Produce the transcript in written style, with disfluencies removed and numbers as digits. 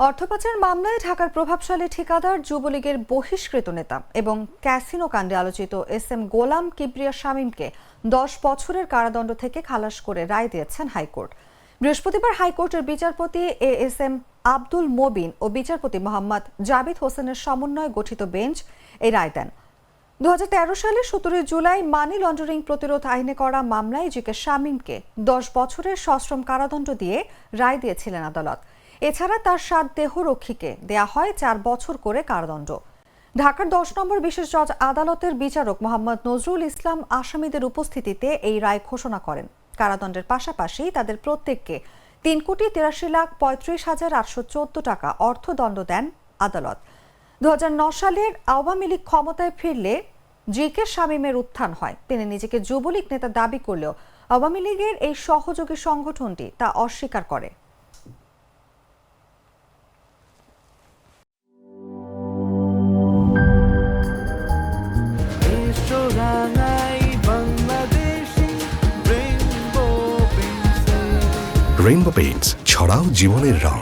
অর্থপাচার মামলায় ঢাকার প্রভাবশালী ঠিকাদার যুবলীগের বহিষ্কৃত নেতা এবং ক্যাসিনো কাণ্ডে আলোচিত এস.এম. গোলাম কিবরিয়া শামীমকে 10 বছরের কারাদণ্ড থেকে খালাস করে রায় দিয়েছেন হাইকোর্ট। বৃহস্পতিবার হাইকোর্টের বিচারপতি এস.এম. আব্দুল মোবিন ও বিচারপতি মোহাম্মদ জাবিদ হোসেনের সমন্বয়ে গঠিত বেঞ্চ এই রায় দেন। 2013 সালের 17 জুলাই মানি লন্ডারিং প্রতিরোধ আইনে করা মামলায় জি.কে শামীমকে 10 বছরের সশ্রম কারাদণ্ড দিয়ে রায় দিয়েছিলেন আদালত। এছাড়া তার 7 দেহরক্ষীকে দেয়া হয় 4 বছর করে কারাদণ্ড। ঢাকার 10 নম্বর বিশেষ জজ আদালতের বিচারক মোহাম্মদ নজরুল ইসলাম আসামিদের উপস্থিতিতে এই রায় ঘোষণা করেন। কারাদণ্ডের পাশাপাশি তাদের প্রত্যেককে 3,83,35,814 টাকা অর্থদণ্ড দেন আদালত। 2009 সালের আওয়ামী লীগ ক্ষমতায় ফিরলে জি.কে শামীমের উত্থান হয়। তিনি নিজেকে যুবলীগ নেতা দাবি করলেও আওয়ামী লীগের এই সহযোগী সংগঠনটি তা অস্বীকার করে। রেইনবো পেইন্টস, ছড়াও জীবনের রং।